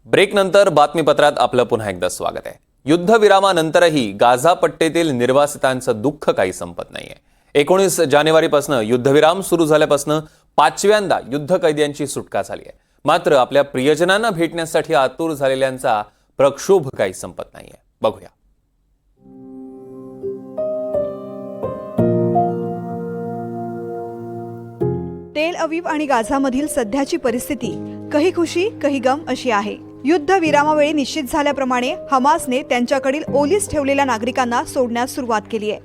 Break नंतर बातमीपत्रात आपलं पुन्हा एकदा स्वागत आहे। युद्धविरामानंतरही गाझा पट्टीतील निर्वासितांचं दुःख काही संपत नाहीये। 19 जानेवारीपासून युद्धविराम सुरू झाल्यापासून 5व्यांदा युद्धकैद्यांची सुटका झाली आहे। मात्र आपल्या प्रियजनांना भेटण्यासाठी आतुर झालेल्यांचा प्रक्षोभ काही संपत नाहीये। बघूया। तेल अवीव आणि गाझामधील सध्याची परिस्थिती कही खुशी कही गम अशी आहे। युद्धविरामावेळी निश्चित झाल्याप्रमाणे हमासने त्यांच्याकडील ओलीस ठेवलेल्या नागरिकांना सोडण्यास सुरुवात केली आहे,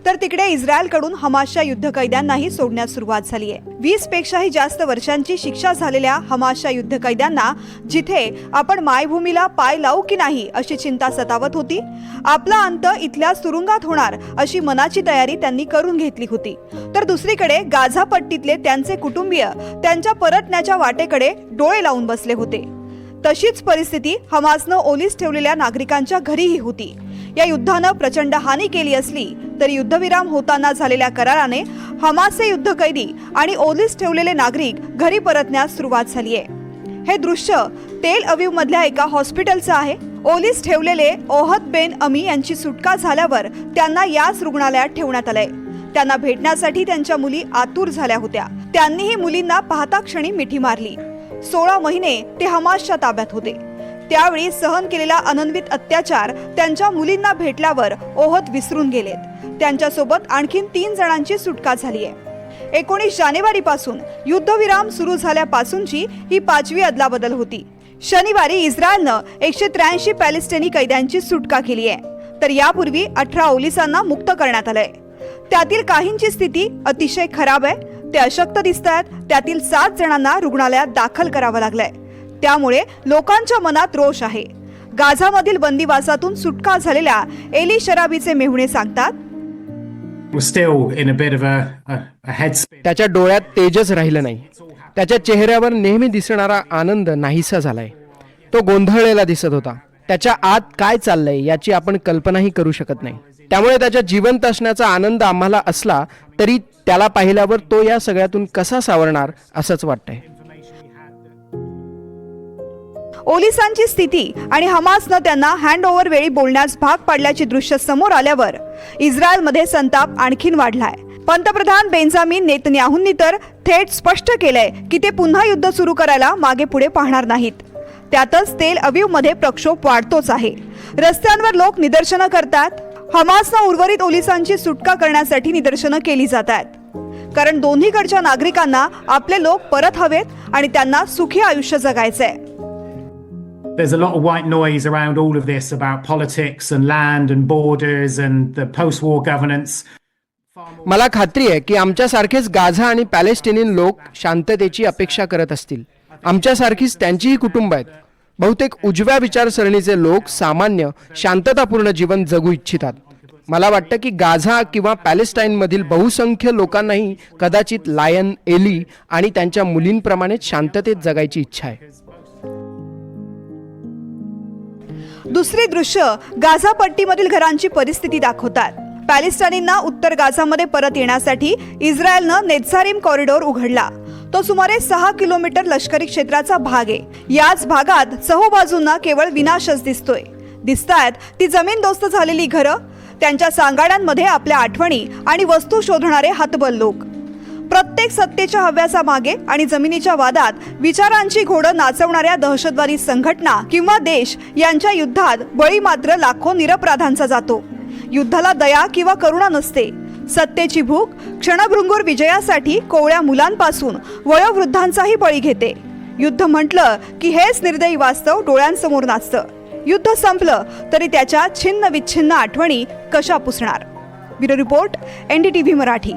तर तिकडे इस्रायलकडून हमासच्या युद्धकैद्यांनाही सोडण्यास सुरुवात झाली आहे। 20 पेक्षाही जास्त वर्षांची शिक्षा झालेल्या हमासच्या युद्धकैद्यांना जिथे आपण मायभूमीला पाय लावू की नाही अशी चिंता सतावत होती, आपला अंत इथल्या तुरुंगात होणार अशी मनाची तयारी त्यांनी करून घेतली होती, तर दुसरीकडे गाझा पट्टीतले त्यांचे कुटुंबीय त्यांच्या परतण्याच्या वाटेकडे डोळे लावून बसले होते। तशीच परिस्थिती हमासनं ओलीस ठेवलेल्या नागरिकांच्या घरीही होती। या युद्धानं प्रचंड हानी केली असली तरी युद्धविराम होताना झालेल्या कराराने हमासचे युद्धकैदी आणि ओलीस ठेवलेले नागरिक घरी परतण्यास सुरुवात झाली आहे। हे दृश्य तेल अवीव मधल्या एका हॉस्पिटलचं आहे। ओलीस ठेवलेले ओहद बेन अमी यांची सुटका झाल्यावर त्यांना याच रुग्णालयात ठेवण्यात आलंय। त्यांना भेटण्यासाठी त्यांच्या मुली आतुर झाल्या होत्या। त्यांनीही मुलींना पाहता क्षणी मिठी मारली। 16 महिने ते हमासच्या ताब्यात होते। त्यावेळी सहन केलेला अनन्वित अत्याचार त्यांच्या मुलींना भेटल्यावर ओहद विसरून गेलेत। त्यांच्यासोबत आणखीन 3 जणांची सुटका झाली आहे। 19 जानेवारीपासून युद्धविराम सुरू झाल्यापासूनची ही 5वी अदलाबदल होती। शनिवारी इस्रायलनं 183 पॅलेस्टिनी कैद्यांची सुटका केली आहे, तर यापूर्वी 18 ओलिसांना मुक्त करण्यात आलंय। त्यातील काहींची स्थिती अतिशय खराब आहे, ते अशक्त दिसतात। त्यातील 7 जणांना रुग्णालयात दाखल करावं लागलंय। त्यामुळे लोकांच्या मनात रोष आहे। गाझामधील बंदिवासातून सुटका झालेल्या एली शराबीचे मेहुणे सांगतात, त्याच्या डोळ्यात तेजच राहिलं नाही। त्याच्या चेहऱ्यावर नेहमी दिसणारा आनंद नाहीसा झालाय। तो गोंधळलेला दिसत होता। त्याच्या आत काय चाललंय याची आपण कल्पनाही करू शकत नाही। त्यामुळे त्याच्या जिवंत असण्याचा आनंद आम्हाला असला तरी त्याला पाहिल्यावर तो या सगळ्यातून कसा सावरणार असंच वाटतंय। ओलिसांची स्थिती आणि हमासनं त्यांना हँडओव्हर वेळी बोलण्यास भाग पाडल्याची दृश्य समोर आल्यावर इस्रायलमध्ये संताप आणखीन वाढलाय। पंतप्रधान बेंजामिन नेतन्याहूंनी तर थेट स्पष्ट केलंय की ते पुन्हा युद्ध सुरू करायला मागे पुढे पाहणार नाहीत। त्यातच तेल अवीवमध्ये प्रक्षोभ वाढतोच आहे। रस्त्यांवर लोक निदर्शनं करतात। हमासनं उर्वरित ओलिसांची सुटका करण्यासाठी निदर्शनं केली जात आहेत, कारण दोन्हीकडच्या नागरिकांना आपले लोक परत हवेत आणि त्यांना सुखी आयुष्य जगायचंय। There's a lot of white noise around all of this about politics and land and borders and the post-war governance. मला खात्री आहे की आमच्यासारखेच गाझा आणि पॅलेस्टिनियन लोक शांततेची अपेक्षा करत असतील। आमच्यासारखीच त्यांचीही कुटुंब आहेत। बहुतेक उजव्या विचारसरणीचे लोक सामान्य शांततापूर्ण जीवन जगू इच्छितात। मला वाटतं की गाझा किंवा पॅलेस्टाईनमधील बहुसंख्य लोकांनाही कदाचित लायन, एली आणि त्यांच्या मुलींप्रमाणेच शांततेत जगायची इच्छा आहे। दुसरे दृश्य गाझा पट्टीमधील घरांची परिस्थिती दाखवतात। पॅलेस्टाईनींना उत्तर गाझामध्ये परत येण्यासाठी इस्रायलनं नेत्झारिम कॉरिडॉर उघडला। तो सुमारे 6 किलोमीटर लष्करी क्षेत्राचा भाग आहे। याच भागात चहूबाजूंना केवळ विनाशच दिसतायत ती जमीनदोस्त झालेली घरं, त्यांच्या सांगाड्यांमध्ये आपल्या आठवणी आणि वस्तू शोधणारे हतबल लोक। प्रत्येक सत्तेच्या हव्यासामागे आणि जमिनीच्या वादात विचारांची घोडं नाचवणाऱ्या दहशतवादी संघटना किंवा देश यांच्या युद्धात बळी मात्र लाखो निरपराधांचा जातो। युद्धाला दया किंवा करुणा नसते। सत्तेची भूक क्षणभंगुर विजयासाठी कोवळ्या मुलांपासून वयोवृद्धांचाही बळी घेते। युद्ध म्हटलं की हेच निर्दयी वास्तव डोळ्यांसमोर नाचतं। युद्ध संपलं तरी त्याच्या छिन्न विच्छिन्न आठवणी कशा पुसणार। Bureau report, NDTV Marathi.